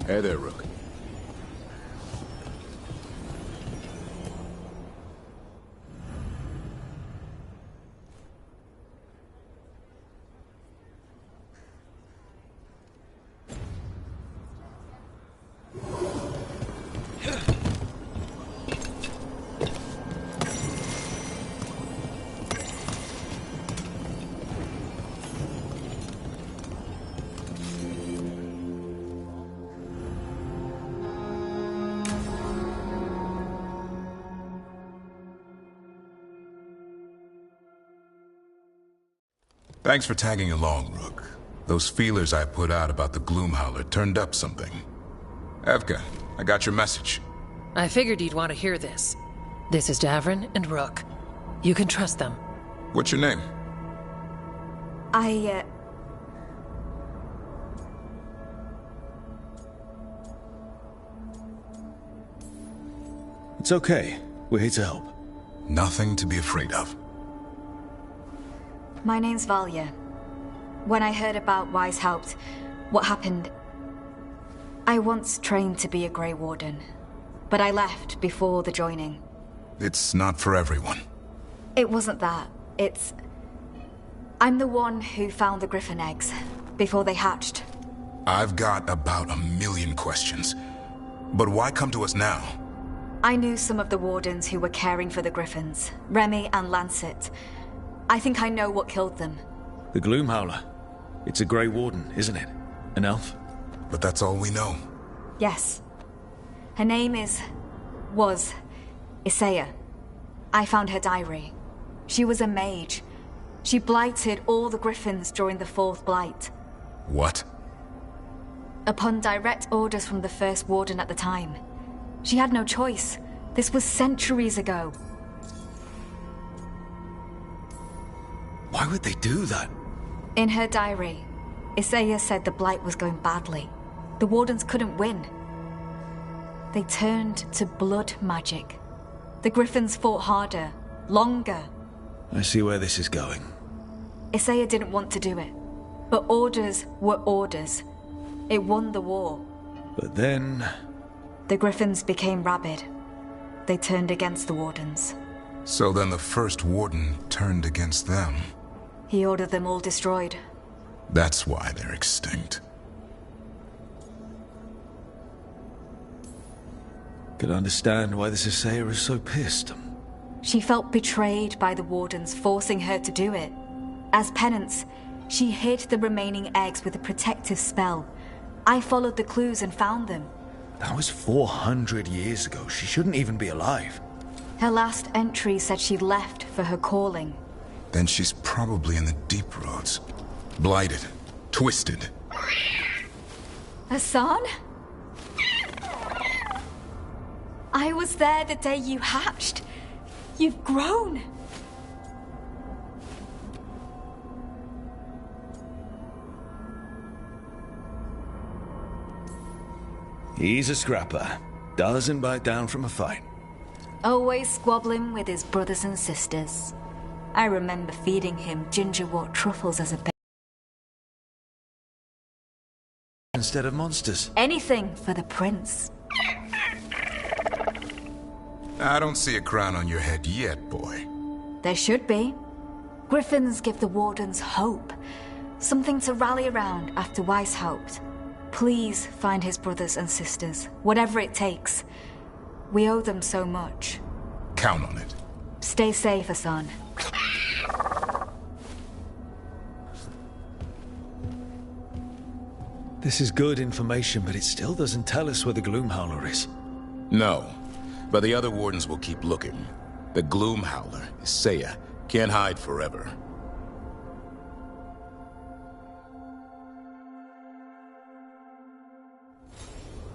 Hey there, Rook. Thanks for tagging along, Rook. Those feelers I put out about the Gloomhowler turned up something. Evka, I got your message. I figured you'd want to hear this. This is Davrin and Rook. You can trust them. What's your name? It's okay. We're here to help. Nothing to be afraid of. My name's Valya. When I heard about Weishaupt, what happened... I once trained to be a Grey Warden, but I left before the joining. It's not for everyone. It wasn't that. It's... I'm the one who found the Griffin eggs, before they hatched. I've got about 1,000,000 questions. But why come to us now? I knew some of the Wardens who were caring for the Griffins, Remy and Lancet. I think I know what killed them. The Gloomhowler. It's a Grey Warden, isn't it? An elf? But that's all we know. Yes. Her name was Isaiah. I found her diary. She was a mage. She blighted all the Griffins during the Fourth Blight. What? Upon direct orders from the First Warden at the time. She had no choice. This was centuries ago. Why would they do that? In her diary, Isaiah said the Blight was going badly. The Wardens couldn't win. They turned to blood magic. The Griffins fought harder, longer. I see where this is going. Isaiah didn't want to do it, but orders were orders. It won the war. But then... The Griffins became rabid. They turned against the Wardens. So then the First Warden turned against them. He ordered them all destroyed. That's why they're extinct. Could understand why this Isaiah is so pissed. She felt betrayed by the Wardens, forcing her to do it. As penance, she hid the remaining eggs with a protective spell. I followed the clues and found them. That was 400 years ago. She shouldn't even be alive. Her last entry said she left for her calling. Then she's probably in the deep roads. Blighted. Twisted. Hassan? I was there the day you hatched. You've grown. He's a scrapper. Doesn't bite down from a fight. Always squabbling with his brothers and sisters. I remember feeding him gingerwort truffles as a baby. Instead of monsters. Anything for the prince. I don't see a crown on your head yet, boy. There should be. Griffins give the Wardens hope. Something to rally around after Weishaupt. Please find his brothers and sisters, whatever it takes. We owe them so much. Count on it. Stay safe, Hassan. This is good information, but it still doesn't tell us where the Gloomhowler is. No, but the other wardens will keep looking. The Gloomhowler, Isaiah, can't hide forever.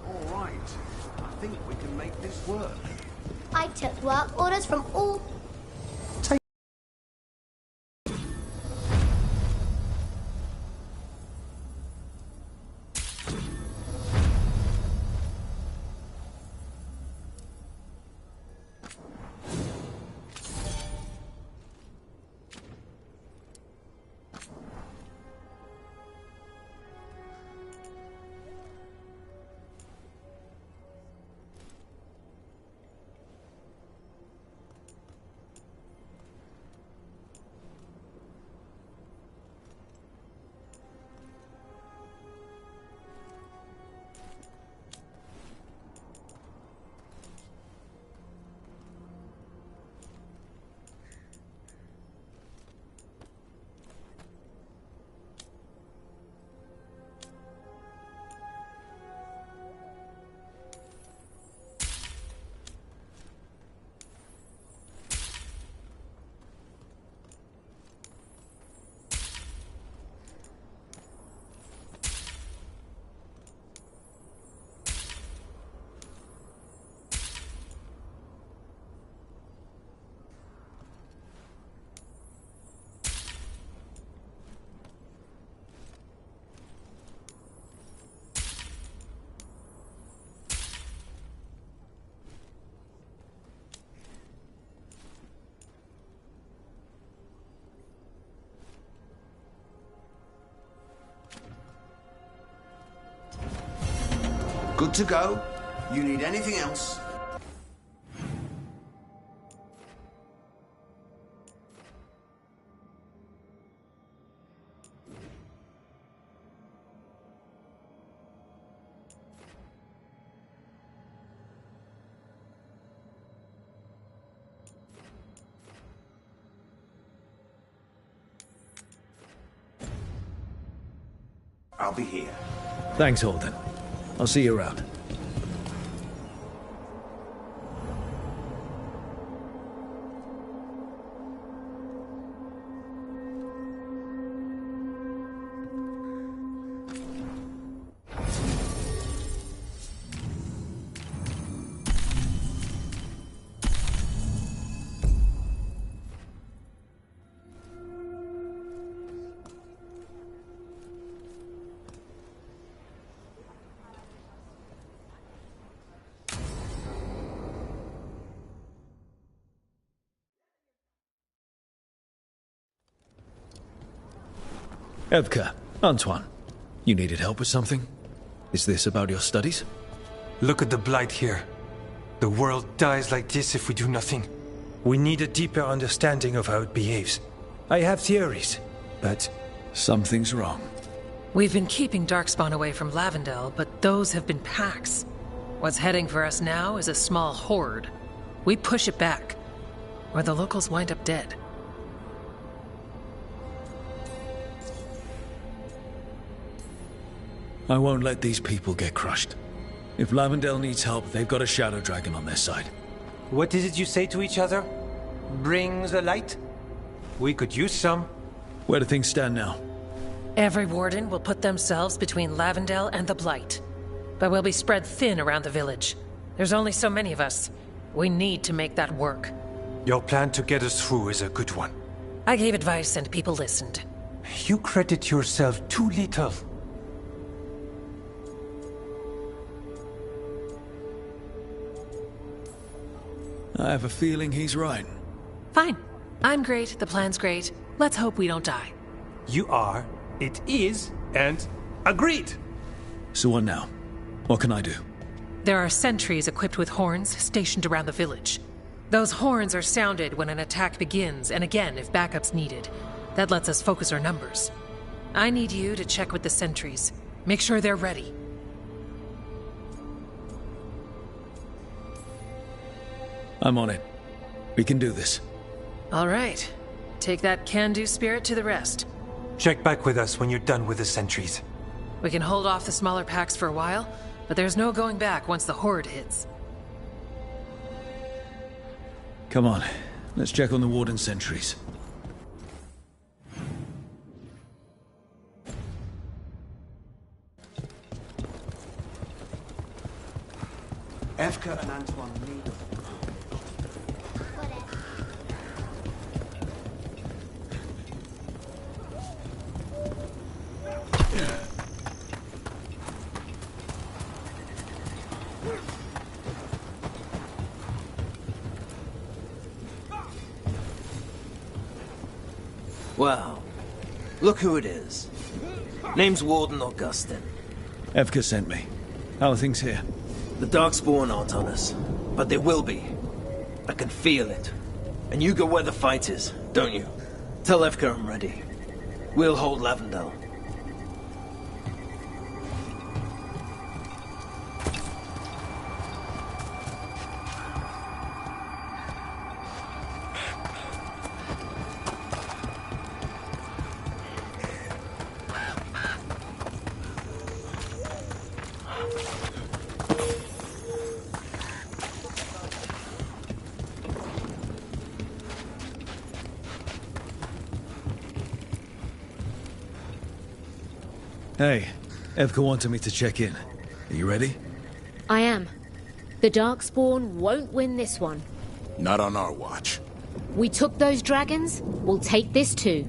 All right. I think we can make this work. I took work orders from all... Good to go. You need anything else? I'll be here. Thanks, Holden. I'll see you around. Evka, Antoine, you needed help with something? Is this about your studies? Look at the blight here. The world dies like this if we do nothing. We need a deeper understanding of how it behaves. I have theories, but... Something's wrong. We've been keeping Darkspawn away from Lavendel, but those have been packs. What's heading for us now is a small horde. We push it back, or the locals wind up dead. I won't let these people get crushed. If Lavendel needs help, they've got a Shadow Dragon on their side. what is it you say to each other? Bring the light? We could use some. Where do things stand now? Every warden will put themselves between Lavendel and the Blight. But we'll be spread thin around the village. There's only so many of us. We need to make that work. Your plan to get us through is a good one. I gave advice and people listened. You credit yourself too little. I have a feeling he's right. Fine. I'm great, the plan's great. Let's hope we don't die. You are, it is, and agreed. So what now? What can I do? There are sentries equipped with horns stationed around the village. Those horns are sounded when an attack begins, and again if backup's needed. That lets us focus our numbers. I need you to check with the sentries. Make sure they're ready. I'm on it. We can do this. All right. Take that can-do spirit to the rest. Check back with us when you're done with the sentries. We can hold off the smaller packs for a while, but there's no going back once the horde hits. Come on. Let's check on the Warden sentries. Evka and Antoine need us. Wow. Look who it is. Name's Warden Augustin. Evka sent me. How are things here? The Darkspawn aren't on us, but they will be. I can feel it. And you go where the fight is, don't you? Tell Evka I'm ready. We'll hold Lavendel. Hey, Evka wanted me to check in. Are you ready? I am. The Darkspawn won't win this one. Not on our watch. We took those dragons, we'll take this too.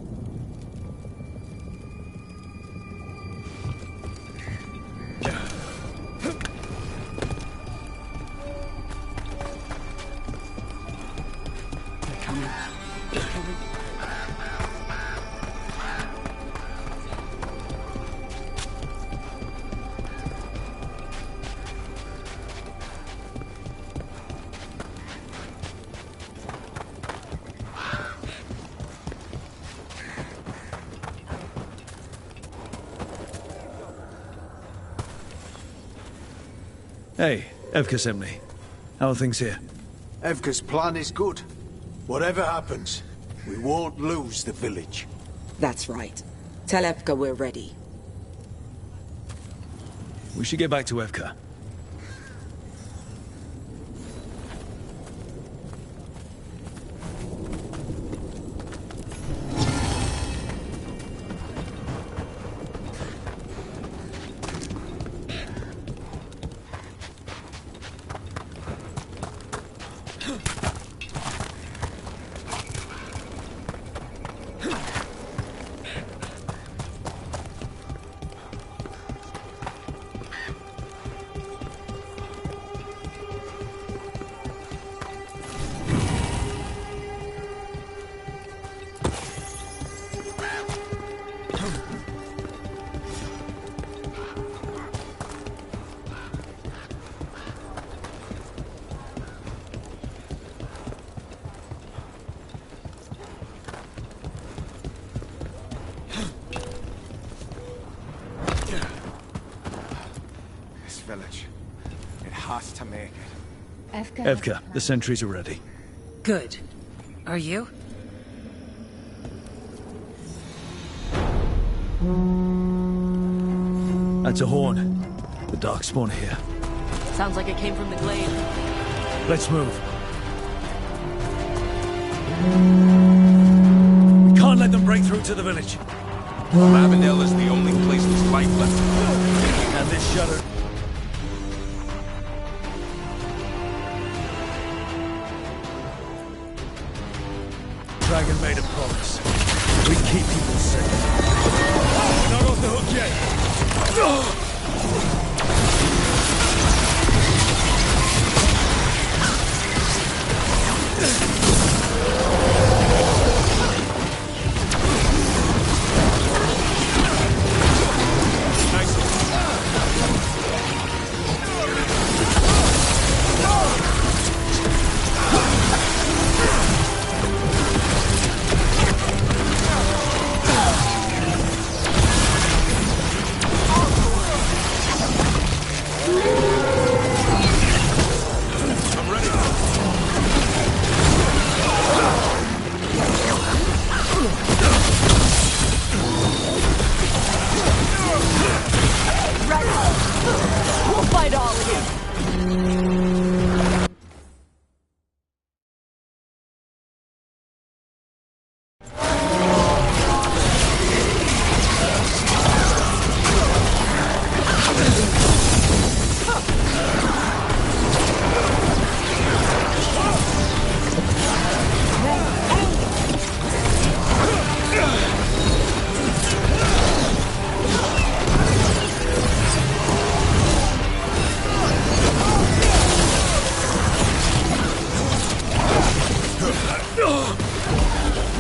Hey, Evka sent me. How are things here? Evka's plan is good. Whatever happens, we won't lose the village. That's right. Tell Evka we're ready. We should get back to Evka. Village. It has to make it. Evka, the sentries are ready. Good. Are you? That's a horn. The Darkspawn are here. Sounds like it came from the glade. Let's move. We can't let them break through to the village. Lavendel is the only place with light left. And this shutter... Dragon made a promise. We keep people safe. We're not off the hook yet.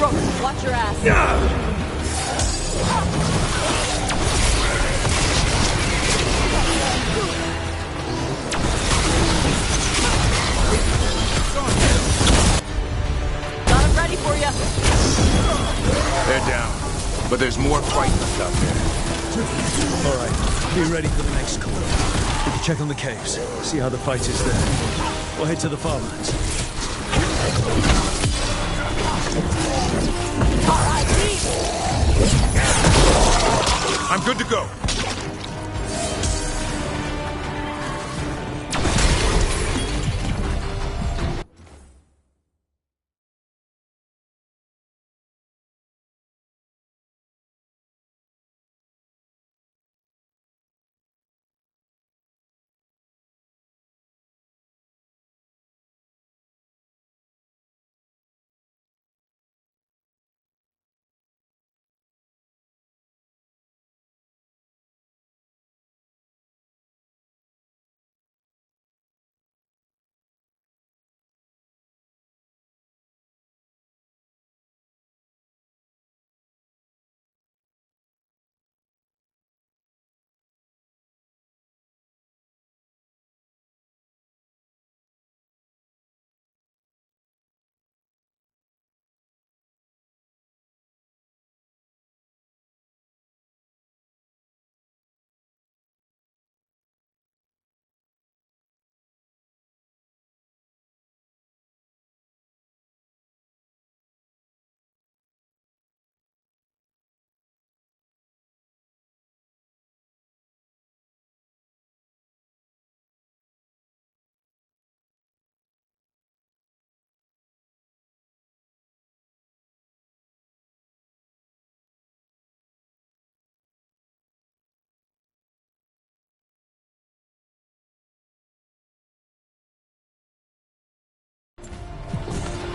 Rook, watch your ass. Got him ready for you. They're down. But there's more fight left out there. All right, be ready for the next call. We can check on the caves, see how the fight is there. We'll head to the farmlands. I'm good to go.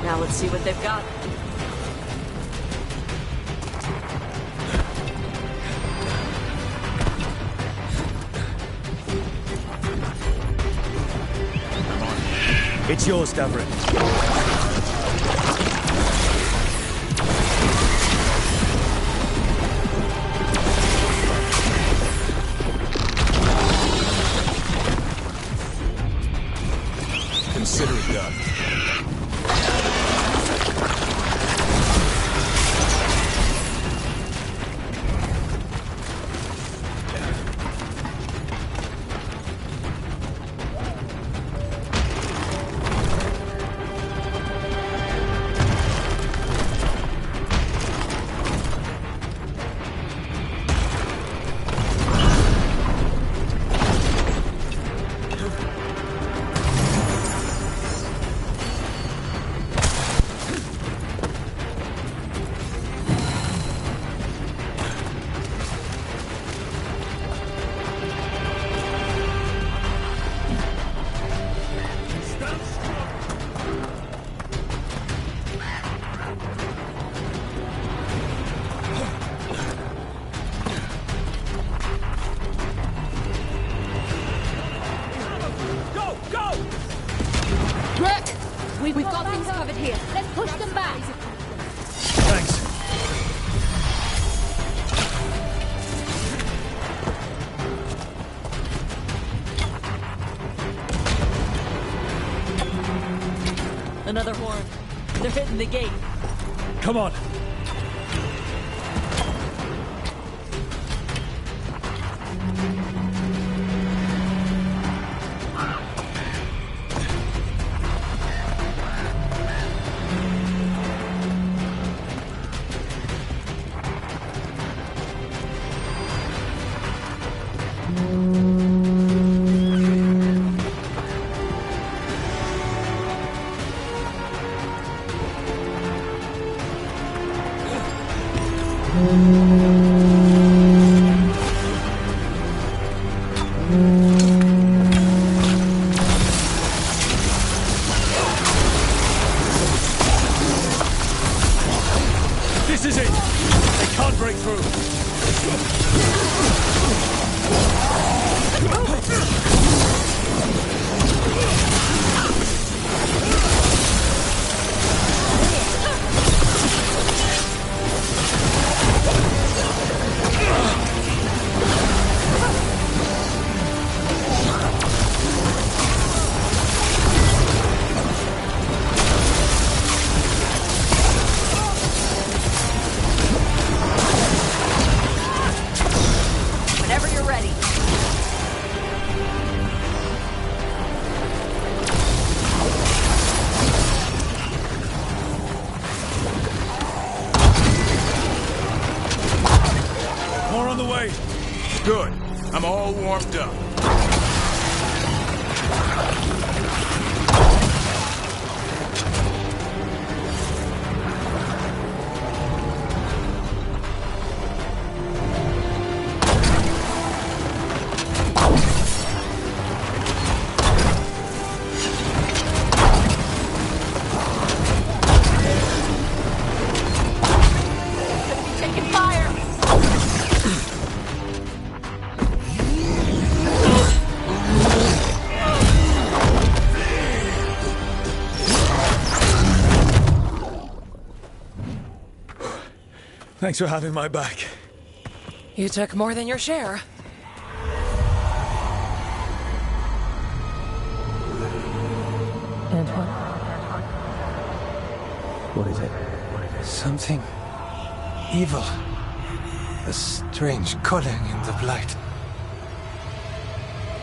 Now let's see what they've got. It's yours, Davrin. Consider it done. We've got things covered here. Let's push them back. Thanks. Another horn. They're hitting the gate. Come on. This is it! They can't break through! Good. I'm all warmed up. Thanks for having my back. You took more than your share. Antoine? What is it? Something evil. A strange calling in the blight.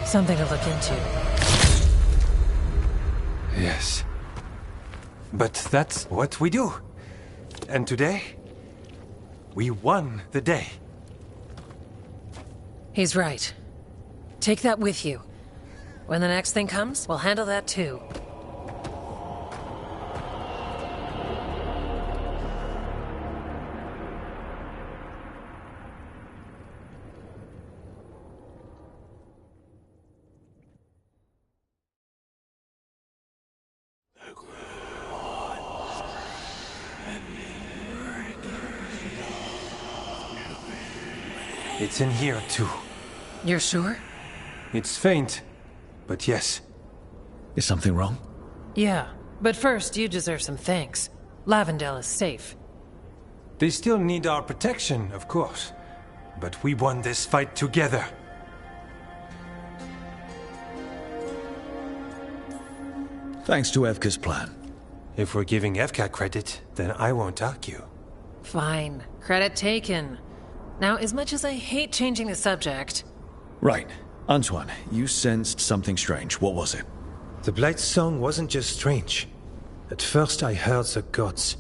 Something to look into. Yes. But that's what we do. And today, we won the day. He's right. Take that with you. When the next thing comes, we'll handle that too. It's in here, too. You're sure? It's faint, but yes. Is something wrong? Yeah, but first you deserve some thanks. Lavendale is safe. They still need our protection, of course. But we won this fight together. Thanks to Evka's plan. If we're giving Evka credit, then I won't argue. Fine. Credit taken. Now, as much as I hate changing the subject... Right. Antoine, you sensed something strange. What was it? The Blight's song wasn't just strange. At first I heard the gods.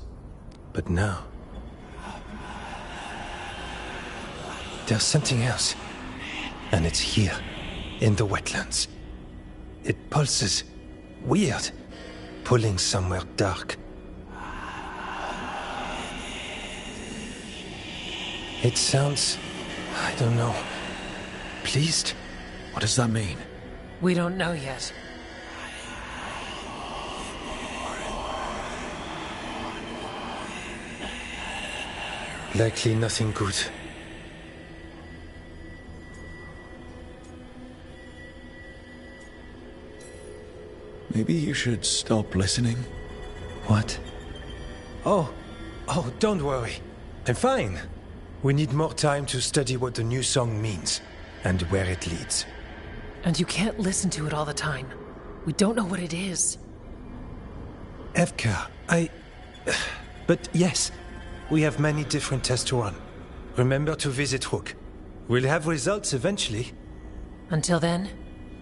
But now... there's something else. And it's here, in the wetlands. It pulses. Weird. Pulling somewhere dark. It sounds... I don't know... pleased? What does that mean? We don't know yet. Likely nothing good. Maybe you should stop listening. What? Oh, don't worry. I'm fine. We need more time to study what the new song means, and where it leads. And you can't listen to it all the time. We don't know what it is. Evka, But yes, we have many different tests to run. Remember to visit Rook. We'll have results eventually. Until then,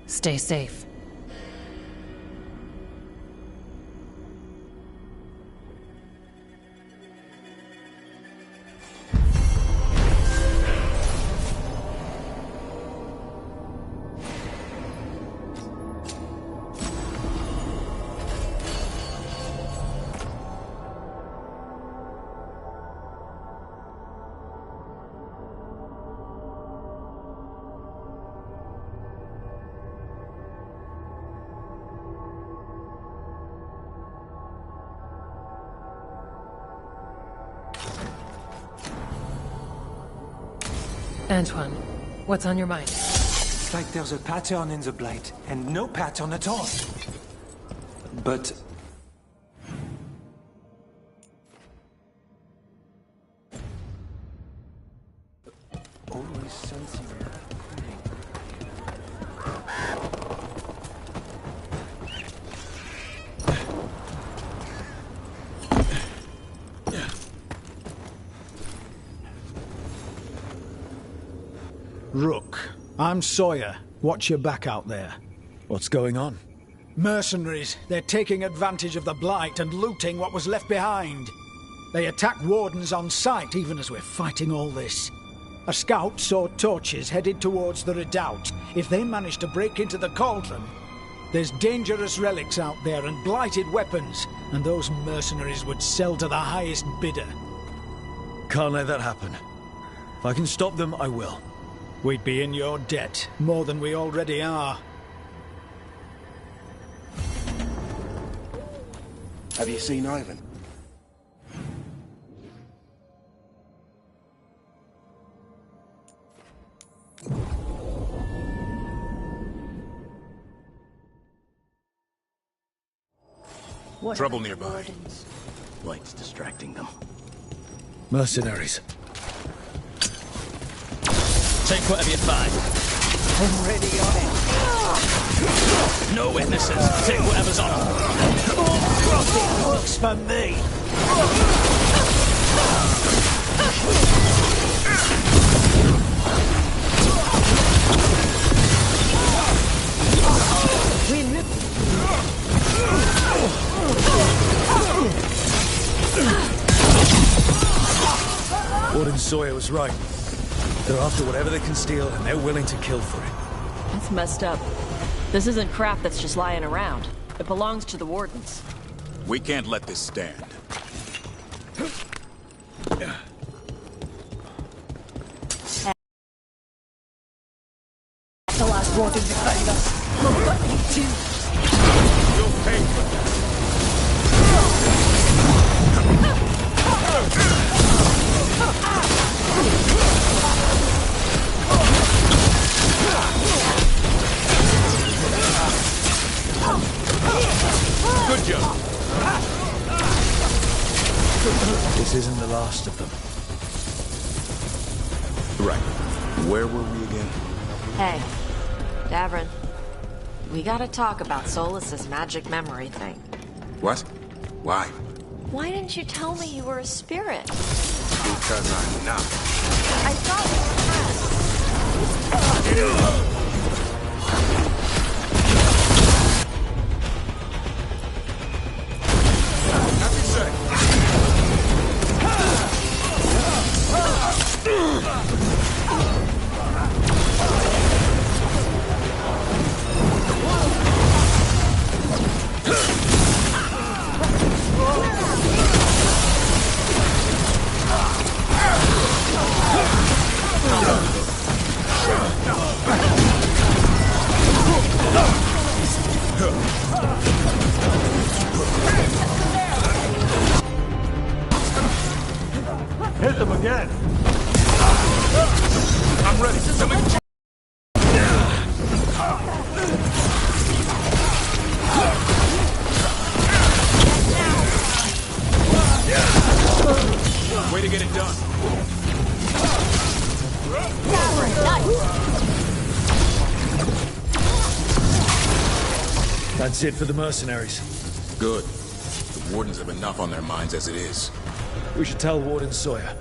stay safe. Antoine, what's on your mind? It's like there's a pattern in the Blight, and no pattern at all. But... always something happening. Rook, I'm Sawyer. Watch your back out there. What's going on? Mercenaries. They're taking advantage of the Blight and looting what was left behind. They attack wardens on sight even as we're fighting all this. A scout saw torches headed towards the redoubt. If they manage to break into the cauldron, there's dangerous relics out there and blighted weapons, and those mercenaries would sell to the highest bidder. Can't let that happen. If I can stop them, I will. We'd be in your debt, more than we already are. Have you seen Ivan? What trouble nearby? Light's distracting them. Mercenaries. Take whatever you find. Already on it. No witnesses. Take whatever's on them. Profit works for me. Warden Sawyer was right. They're after whatever they can steal, and they're willing to kill for it. That's messed up. This isn't crap that's just lying around. It belongs to the Wardens. We can't let this stand. The last Warden behind us. We've got you too. You'll pay for that. Good job. This isn't the last of them. Right. Where were we again? Hey, Davrin. We gotta talk about Solas's magic memory thing. What? Why? Why didn't you tell me you were a spirit? Because I'm not. I thought Happy sight. Hit them again! I'm ready. Way to get it done. That's it for the mercenaries. Good. The Wardens have enough on their minds as it is. We should tell Warden Sawyer.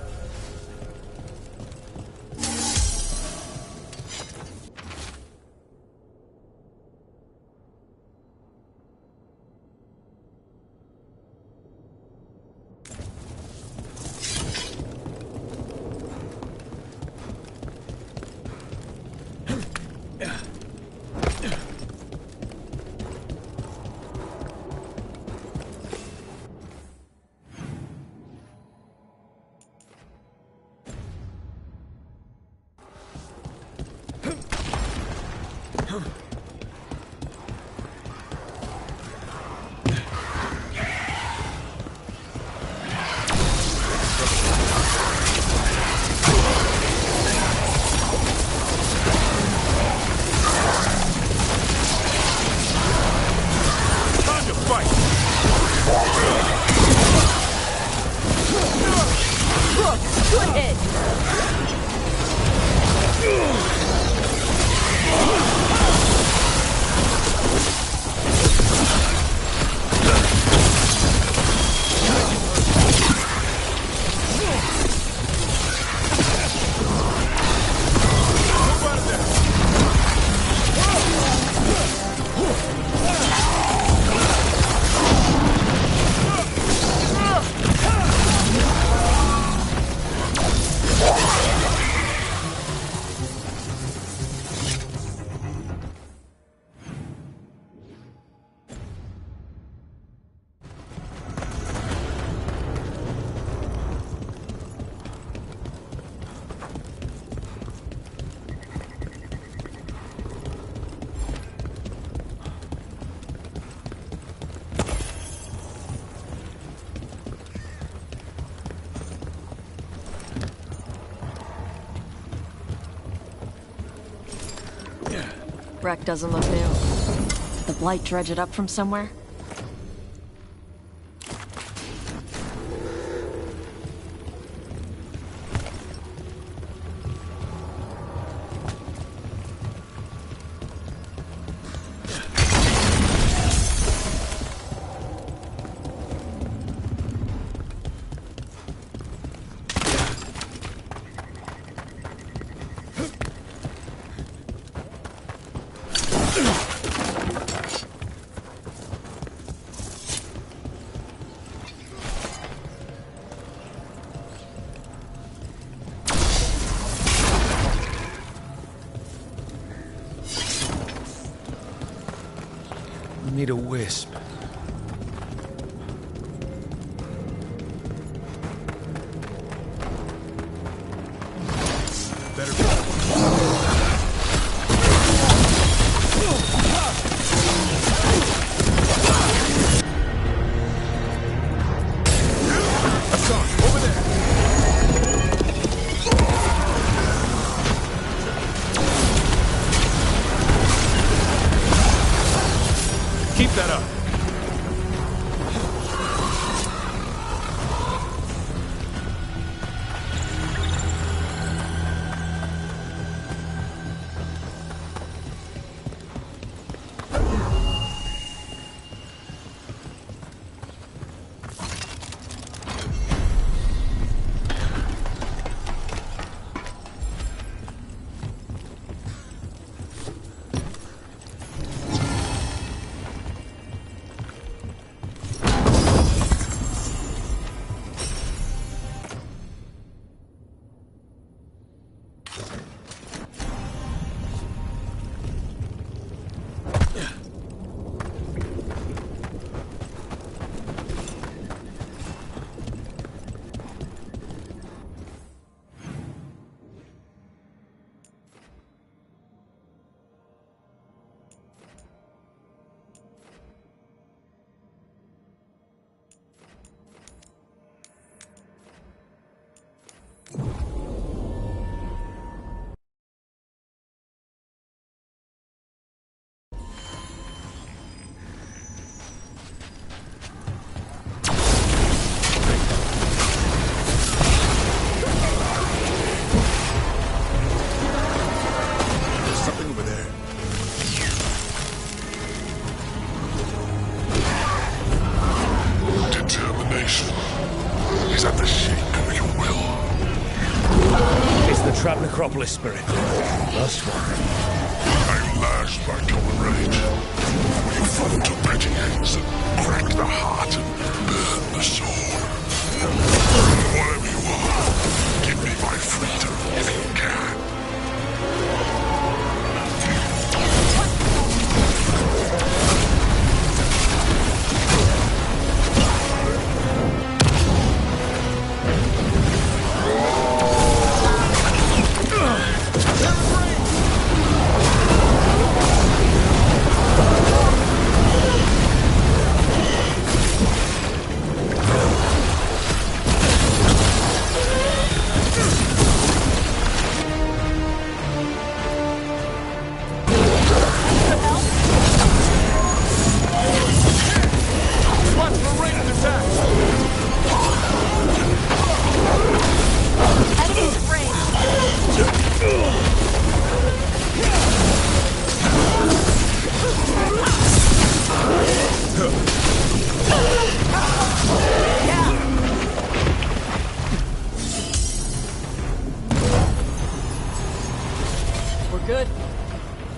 Wreck doesn't look new. Did the Blight dredge it up from somewhere? Need a wisp. Keep that up. Trap Necropolis spirit. Last one. I last my tolerate. You fall to petty ends and crack the heart and burn the soul. Whatever you are, give me my freedom if you can.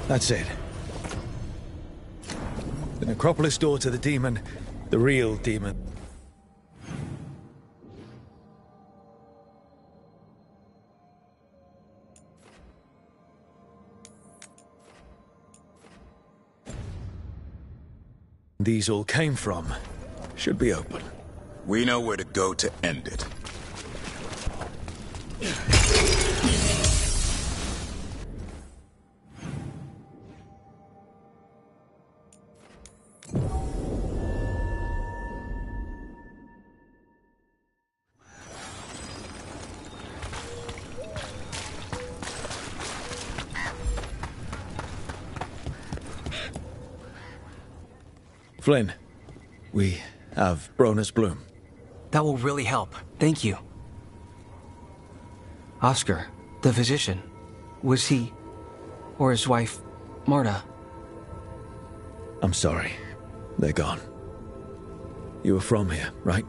That's it. The Necropolis door to the demon, the real demon. These all came from should be open. We know where to go to end it. Flynn, we have Bronus Bloom. That will really help. Thank you. Oscar, the physician, was he, or his wife, Marta? I'm sorry. They're gone. You were from here, right?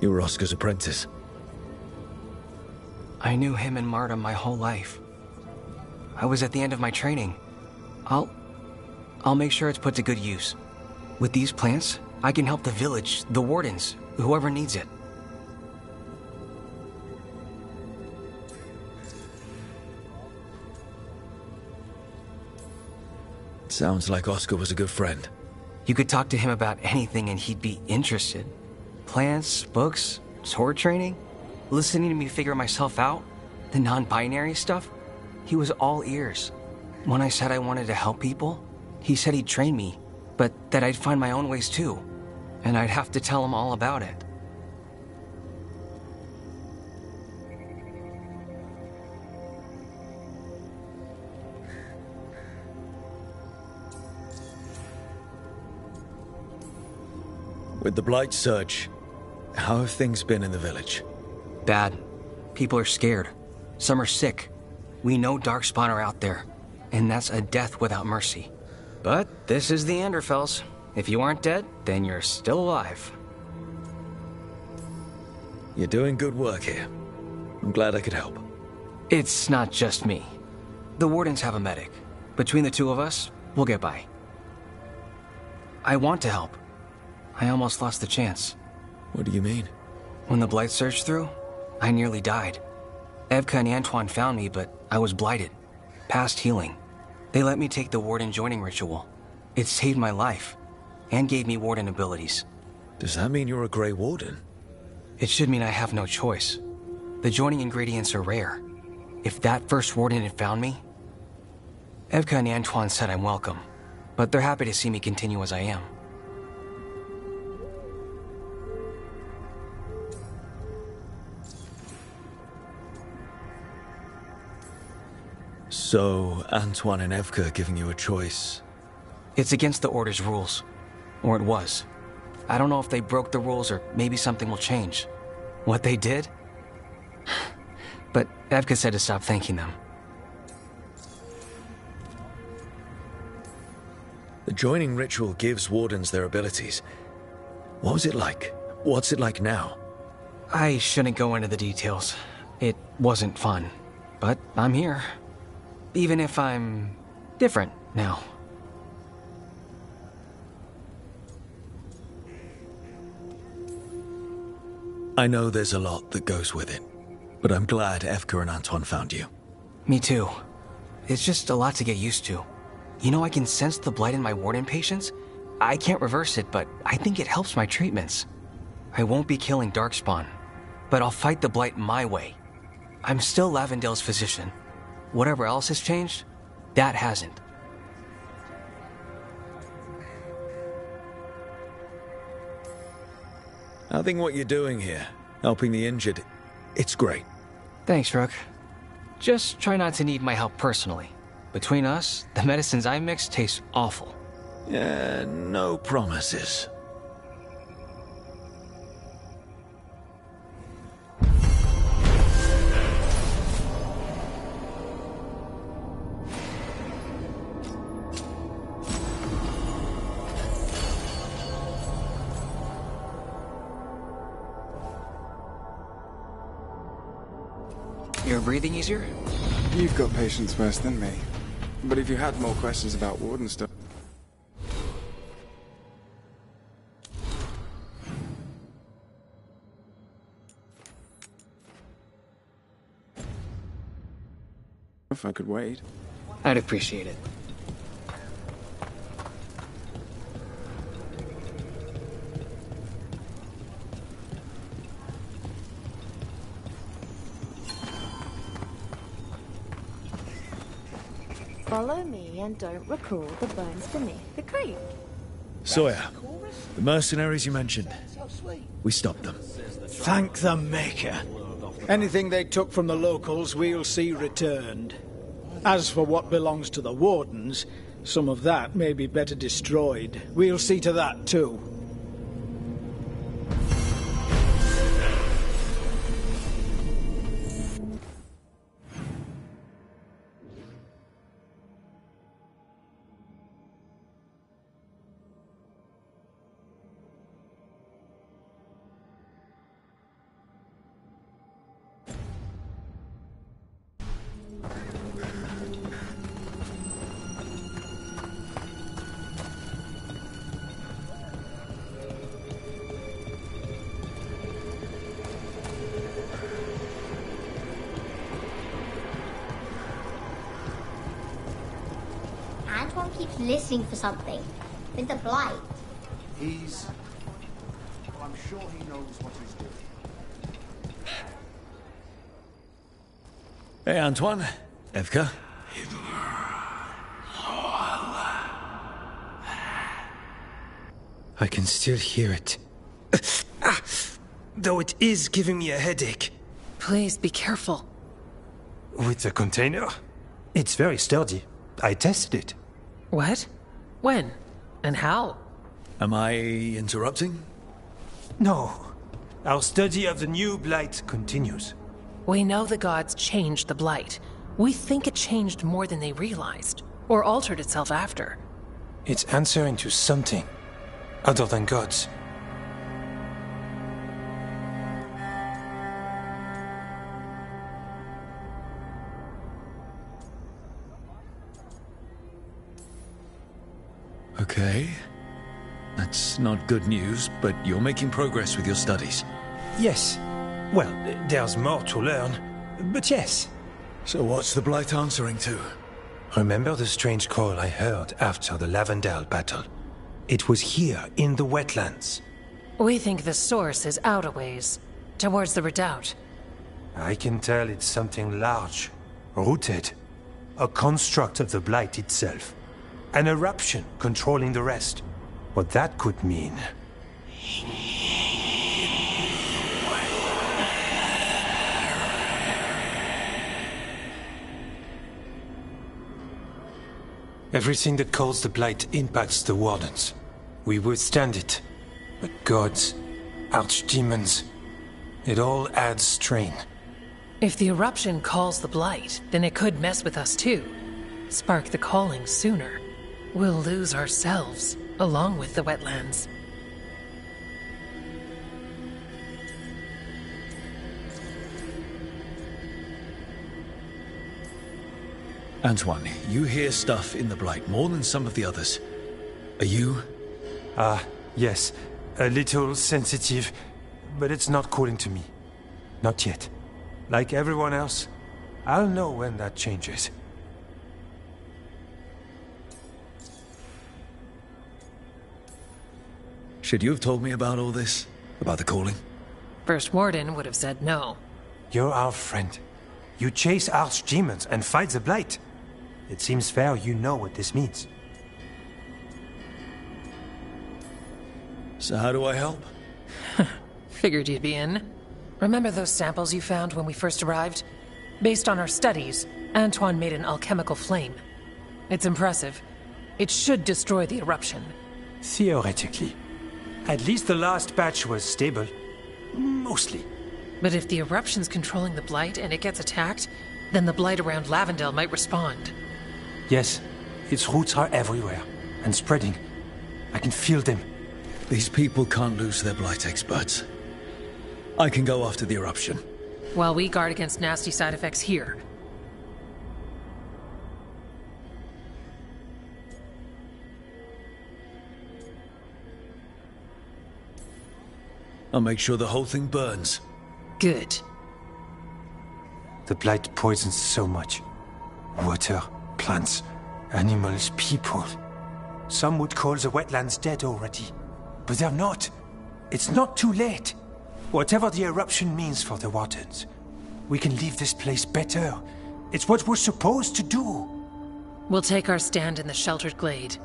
You were Oscar's apprentice. I knew him and Marta my whole life. I was at the end of my training. I'll make sure it's put to good use. With these plants, I can help the village, the wardens, whoever needs it. Sounds like Oscar was a good friend. You could talk to him about anything and he'd be interested. Plants, books, sword training, listening to me figure myself out, the non-binary stuff. He was all ears. When I said I wanted to help people, he said he'd train me, but that I'd find my own ways too, and I'd have to tell him all about it. With the Blight surge, how have things been in the village? Bad. People are scared. Some are sick. We know Darkspawn are out there, and that's a death without mercy. But this is the Anderfels. If you aren't dead, then you're still alive. You're doing good work here. I'm glad I could help. It's not just me. The wardens have a medic. Between the two of us, we'll get by. I want to help. I almost lost the chance. What do you mean? When the Blight surged through, I nearly died. Evka and Antoine found me, but I was blighted. Past healing. They let me take the Warden joining ritual. It saved my life, and gave me Warden abilities. Does that mean you're a Grey Warden? It should mean I have no choice. The joining ingredients are rare. If that first Warden had found me... Evka and Antoine said I'm welcome, but they're happy to see me continue as I am. So, Antoine and Evka are giving you a choice? It's against the Order's rules. Or it was. I don't know if they broke the rules or maybe something will change. What they did? But Evka said to stop thanking them. The joining ritual gives wardens their abilities. What was it like? What's it like now? I shouldn't go into the details. It wasn't fun. But I'm here. Even if I'm different now. I know there's a lot that goes with it, but I'm glad Evka and Antoine found you. Me too. It's just a lot to get used to. You know, I can sense the blight in my warden patients. I can't reverse it, but I think it helps my treatments. I won't be killing Darkspawn, but I'll fight the blight my way. I'm still Lavendale's physician. Whatever else has changed, that hasn't. I think what you're doing here, helping the injured, it's great. Thanks, Rook. Just try not to need my help personally. Between us, the medicines I mix taste awful. Yeah, no promises. You're breathing easier? You've got patience worse than me. But if you had more questions about Warden stuff... If I could wait. I'd appreciate it. Follow me and don't recall the bones beneath the creek. Sawyer, the mercenaries you mentioned, we stopped them. Thank the Maker. Anything they took from the locals, we'll see returned. As for what belongs to the Wardens, Some of that may be better destroyed. We'll see to that, too. Antoine keeps listening for something. With the blight. I'm sure he knows what he's doing. Hey, Antoine. Evka. I can still hear it. Though it is giving me a headache. Please be careful. With the container? It's very sturdy. I tested it. What? When? And how? Am I interrupting? No. Our study of the new blight continues. We know the gods changed the blight. We think it changed more than they realized, or altered itself after. It's answering to something other than gods. Okay. That's not good news, but you're making progress with your studies. Yes. Well, there's more to learn, but yes. So what's the blight answering to? Remember the strange call I heard after the Lavendale battle? It was here, in the wetlands. We think the source is out a ways, towards the redoubt. I can tell it's something large, rooted. A construct of the blight itself. An eruption controlling the rest. What that could mean. Everything that calls the blight impacts the Wardens. We withstand it. But gods, archdemons, it all adds strain. If the eruption calls the blight, then it could mess with us too. Spark the calling sooner. We'll lose ourselves, along with the wetlands. Antoine, you hear stuff in the blight more than some of the others. Are you? Yes. A little sensitive, but it's not calling to me. Not yet. Like everyone else, I'll know when that changes. Should you have told me about all this? About the calling? First Warden would have said no. You're our friend. You chase archdemons and fight the blight. It seems fair you know what this means. So how do I help? Figured you'd be in. Remember those samples you found when we first arrived? Based on our studies, Antoine made an alchemical flame. It's impressive. It should destroy the eruption. Theoretically. At least the last batch was stable. Mostly. But if the eruption's controlling the blight and it gets attacked, then the blight around Lavendale might respond. Yes, its roots are everywhere, and spreading. I can feel them. These people can't lose their blight experts. I can go after the eruption. While we guard against nasty side effects here. I'll make sure the whole thing burns. Good. The blight poisons so much. Water, plants, animals, people. Some would call the wetlands dead already. But they're not. It's not too late. Whatever the eruption means for the Wardens, we can leave this place better. It's what we're supposed to do. We'll take our stand in the sheltered glade.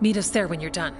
Meet us there when you're done.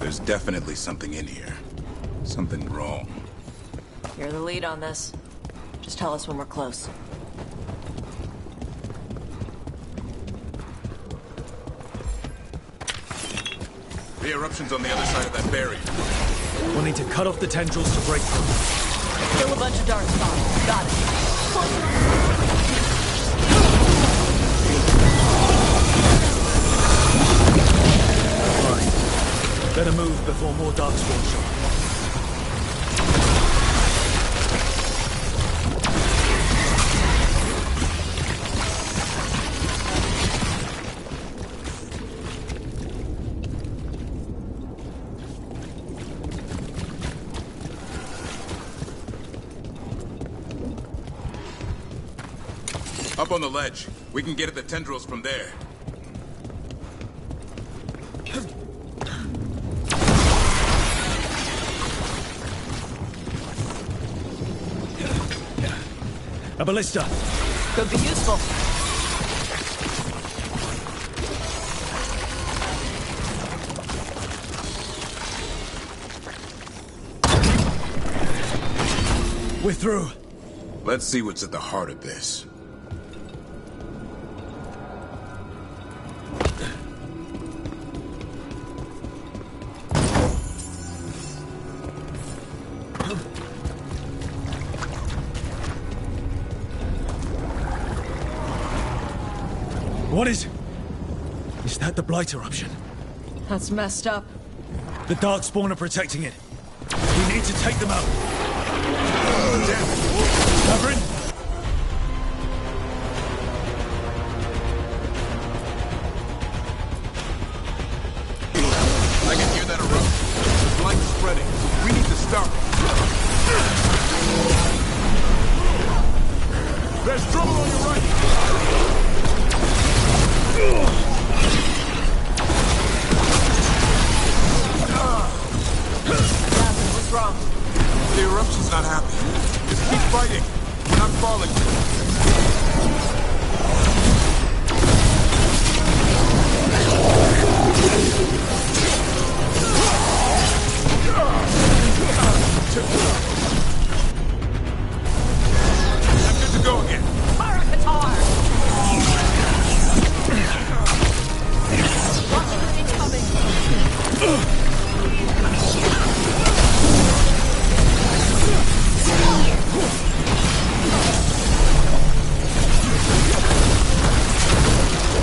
There's definitely something in here. Something wrong. You're the lead on this. Just tell us when we're close. The eruption's on the other side of that barrier. We'll need to cut off the tendrils to break through. Kill a bunch of dark spots. Got it. Right. Better move before more darkspawn show. Up on the ledge. We can get at the tendrils from there. A ballista. Could be useful. We're through. Let's see what's at the heart of this. What is... Is that the Blight eruption? That's messed up. The Darkspawn are protecting it. We need to take them out. Damn. Catherine? I can hear that eruption. The blight's spreading. We need to stop it. There's trouble on your right. What's wrong? The eruption's not happy. Just keep fighting. We're not falling. I'm good to go again. Fire a guitar!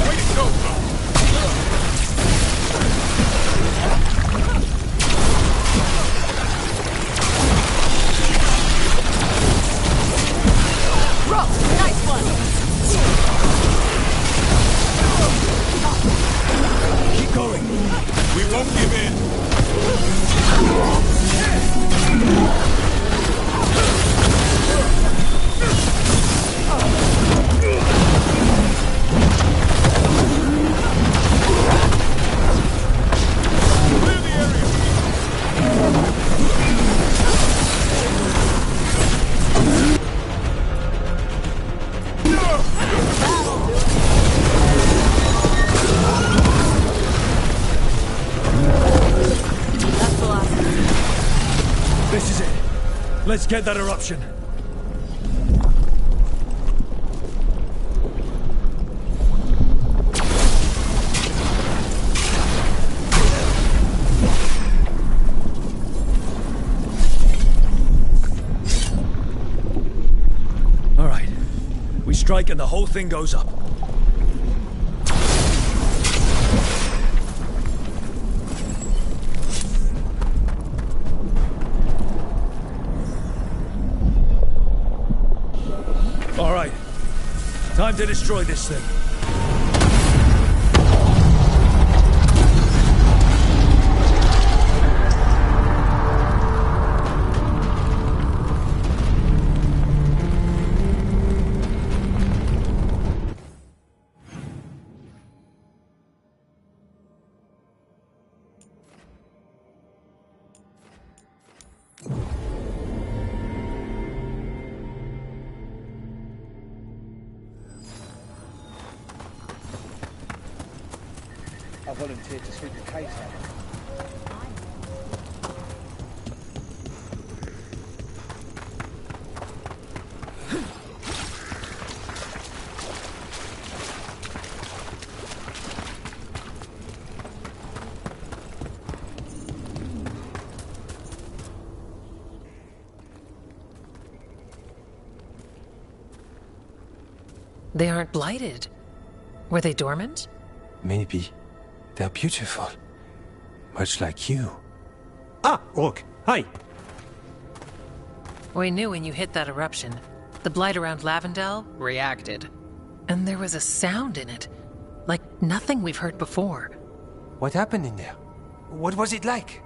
Way to go, bro. Bro, nice one! Keep going. We won't give in. Clear the area. That's the last one. This is it. Let's get that eruption. All right. We strike and the whole thing goes up. All right. Time to destroy this thing. I volunteered to sweep the case out. They aren't blighted. Were they dormant? Maybe. They're beautiful. Much like you. Ah, Rook, hi. We knew when you hit that eruption. The blight around Lavendel reacted. And there was a sound in it. Like nothing we've heard before. What happened in there? What was it like?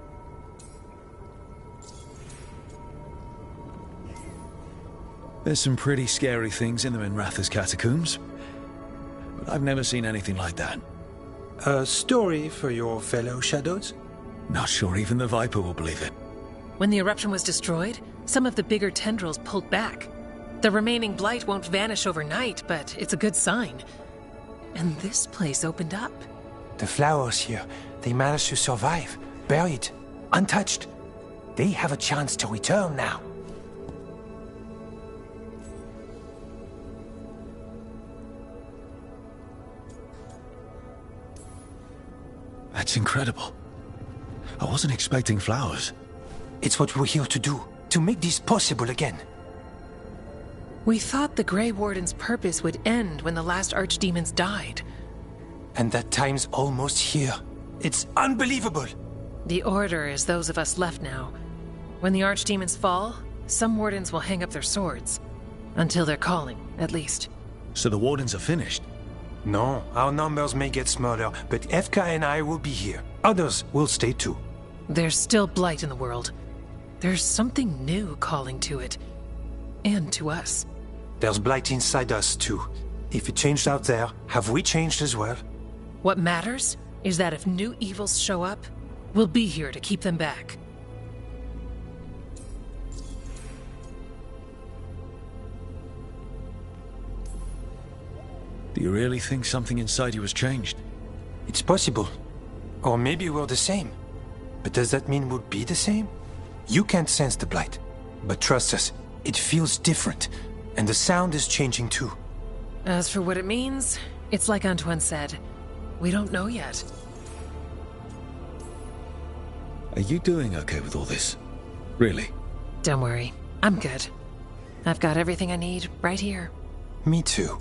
There's some pretty scary things in the Minratha's catacombs. But I've never seen anything like that. A story for your fellow shadows? Not sure even the Viper will believe it. When the eruption was destroyed, some of the bigger tendrils pulled back. The remaining blight won't vanish overnight, but it's a good sign. And this place opened up. The flowers here, they managed to survive, buried, untouched. They have a chance to return now. That's incredible. I wasn't expecting flowers. It's what we're here to do, to make this possible again. We thought the Grey Warden's purpose would end when the last archdemons died. And that time's almost here. It's unbelievable. The Order is those of us left now. When the archdemons fall, some wardens will hang up their swords. Until they're calling, at least. So the Wardens are finished? No, our numbers may get smaller, but Evka and I will be here. Others will stay too. There's still blight in the world. There's something new calling to it. And to us. There's blight inside us too. If it changed out there, have we changed as well? What matters is that if new evils show up, we'll be here to keep them back. Do you really think something inside you has changed? It's possible. Or maybe we're the same. But does that mean we'll be the same? You can't sense the blight. But trust us, it feels different. And the sound is changing too. As for what it means, it's like Antoine said. We don't know yet. Are you doing okay with all this? Really? Don't worry. I'm good. I've got everything I need right here. Me too.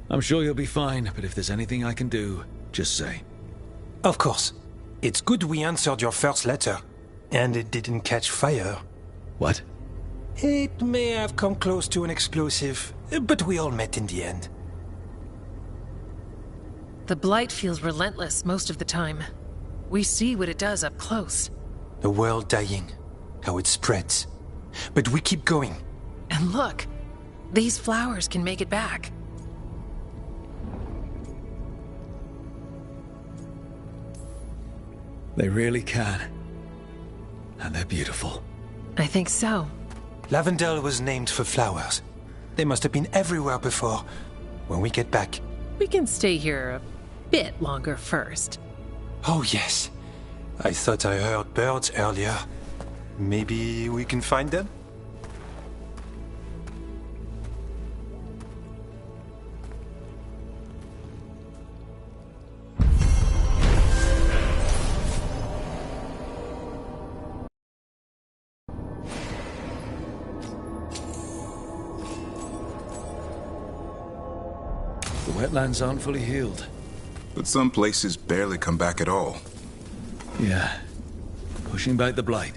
I'm sure you'll be fine, but if there's anything I can do, just say. Of course. It's good we answered your first letter. And it didn't catch fire. What? It may have come close to an explosive, but we all met in the end. The blight feels relentless most of the time. We see what it does up close. The world dying, how it spreads. But we keep going. And look, these flowers can make it back. They really can. And they're beautiful. I think so. Lavendel was named for flowers. They must have been everywhere before. When we get back... We can stay here a bit longer first. Oh, yes. I thought I heard birds earlier. Maybe we can find them? The wetlands aren't fully healed. But some places barely come back at all. Yeah. Pushing back the blight.